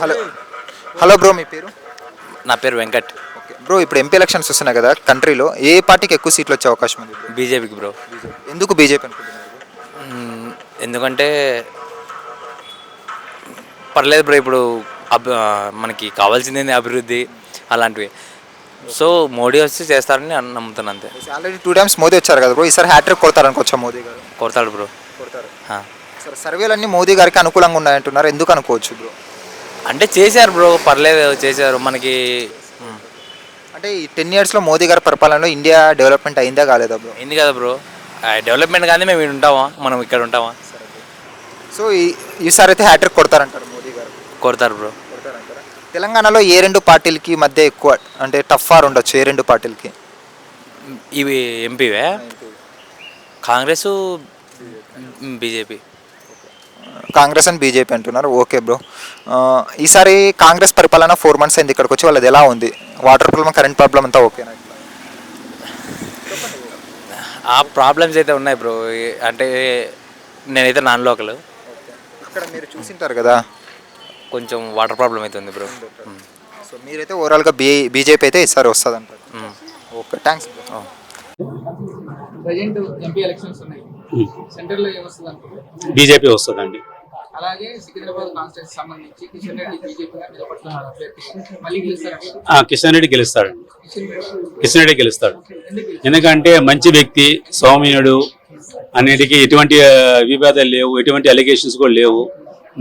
Hello hello bro, మీ పేరు? నా పేరు వెంకట్. ఓకే బ్రో, ఇప్పుడు ఎంపీ ఎలక్షన్స్ వస్తున్నాయి కదా కంట్రీలో, ఏ పార్టీకి ఎక్కువ సీట్లు వచ్చే అవకాశం ఉంది బ్రో? బీజేపీకి బ్రో. ఎందుకు బీజేపీ అనుకుంటున్నారు బ్రో? ఎందుకంటే పర్లేదు బ్రో. ఇప్పుడు మనకి కావాల్సింది అభివృద్ధి అలాంటివి. సో మోడీ వచ్చి చేస్తారని నమ్ముతాను అంతే. ఆల్రెడీ 2 times మోదీ వచ్చారు కదా బ్రో, ఈసారి హ్యాట్రిక్ కొడతారనుకోవచ్చా మోదీ గారు? కొడతాడు బ్రో. కొడతారు. సరే, సర్వేలన్నీ మోదీ గారికి అనుకూలంగా ఉన్నాయంటున్నారు, ఎందుకు అనుకోవచ్చు బ్రో? అంటే చేశారు బ్రో, పర్లేదు చేశారు మనకి. అంటే ఈ 10 yearsలో మోదీ గారి పరిపాలనలో ఇండియా డెవలప్మెంట్ అయిందా కాలేదా బ్రో? అయింది కదా బ్రో. డెవలప్మెంట్ కానీ మేము ఇక్కడ ఉంటామా? సో ఈసారి అయితే హ్యాట్రిక్ కొడతారంటారు మోదీ గారు? కొడతారు బ్రో. కొడతారంటారా? తెలంగాణలో ఏ రెండు పార్టీలకి మధ్య ఎక్కువ అంటే టఫ్ వార్ ఉండొచ్చు? ఏ రెండు పార్టీలకి? ఇవి ఎంపీవే Congress BJP. Congress and BJP అంటున్నారు. ఓకే బ్రో, ఈసారి కాంగ్రెస్ పరిపాలన 4 months అయింది ఇక్కడికి వచ్చి, వాళ్ళది ఎలా ఉంది? వాటర్ ప్రాబ్లం, కరెంట్ ప్రాబ్లం అంతా ఓకేనా? ఆ ప్రాబ్లమ్స్ అయితే ఉన్నాయి బ్రో. అంటే నేనైతే నాన్ లోకల్. ఇక్కడ మీరు చూసింటారు కదా, కొంచెం వాటర్ ప్రాబ్లం అయితే ఉంది బ్రో. సో మీరైతే ఓవరాల్గా బీజేపీ అయితే ఈసారి వస్తుంది అంటారు. Okay, thanks bro. Present MP elections ఉన్నాయి, సెంట్రల్లో ఏమొస్తుంది అనుకుంటున్నారు? బీజేపీ వస్తుందండి. అలాగే సికింద్రాబాద్ కాన్స్టిట్యూన్సీ సంబంధించి కిషన్ రెడ్డి బీజేపీగా నిలబడుతున్నారు అభ్యర్థి, మళ్ళీ గెలుస్తారా? కిషన్ రెడ్డి గెలుస్తాడండి. కిషన్ రెడ్డి గెలుస్తాడు. ఎందుకు? ఎందుకంటే మంచి వ్యక్తి, సౌమ్యుడు, అన్నిటికీ ఎటువంటి వివాదాలు లేవు, ఎటువంటి అలిగేషన్స్ కూడా లేవు,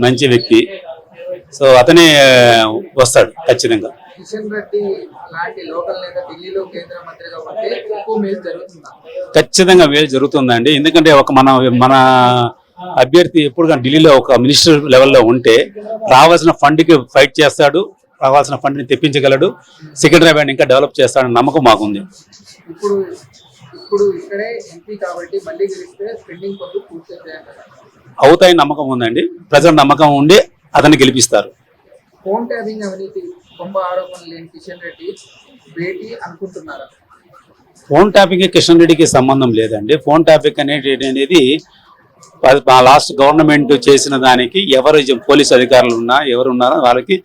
మంచి వ్యక్తి. సో అతనే వస్తాడు ఖచ్చితంగా. కిషన్ రెడ్డి లాంటి లోకల్ నేత ఢిల్లీలో కేంద్ర మంత్రిగా ఉంటే ఎక్కువ మేలు జరుగుతుందా? ఖచ్చితంగా మేలు జరుగుతుందండి. ఎందుకంటే మన అభ్యర్థి ఎప్పుడు కానీ ఢిల్లీలో ఒక మినిస్టర్ లెవెల్లో ఉంటే రావాల్సిన ఫండ్కి ఫైట్ చేస్తాడు, రావాల్సిన ఫండ్ని తెప్పించగలడు, సికింద్రాబాద్ ఇంకా డెవలప్ చేస్తాడని నమ్మకం మాకుంది. ఇప్పుడు ఇక్కడే ఎంపీ కాబట్టి మళ్ళీ గెలిస్తే పెండింగ్ పనులు పూర్తి చేయాలి. అవుతాయని నమ్మకం ఉందండి. ప్రజల నమ్మకం ఉండి అతన్ని గెలిపిస్తారు. ఫోన్ ట్యాపింగ్ అవినీతి కొంబ ఆరోపణలు లేని కిషన్ రెడ్డి భేటీ అనుకుంటున్నారా? ఫోన్ ట్యాపింగ్ కిషన్ రెడ్డికి సంబంధం లేదండి. ఫోన్ ట్యాపింగ్ అనేది లాస్ట్ గవర్నమెంట్ చేసిన దానికి ఎవరు పోలీసు అధికారులు ఉన్నా ఎవరు ఉన్నారో వాళ్ళకి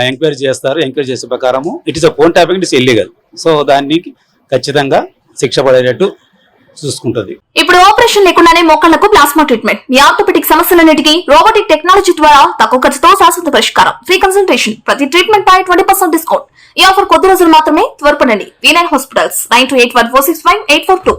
ఎంక్వైరీ చేస్తారు. ఎంక్వైరీ చేసే ప్రకారము it is phone tapping, it is illegal. So దానికి ఖచ్చితంగా శిక్ష పడేటట్టు చూసుకుంటుంది. ఇప్పుడు ఆపరేషన్ లేకుండానే మోకాళ్లకు ప్లాస్మా ట్రీట్మెంట్, మీ ఆర్థోపెడిక్ సమస్యలన్నిటికీ రోబోటిక్ టెక్నాలజీ ద్వారా తక్కువ ఖర్చుతో శాశ్వత పరిష్కారం, ఫ్రీ కన్సల్టేషన్, ప్రతి ట్రీట్మెంట్ పై 20% డిస్కౌంట్. ఈ ఆఫర్ కొద్ది రోజులు మాత్రమే, త్వరపడండి. V9 hospitals 9281465842.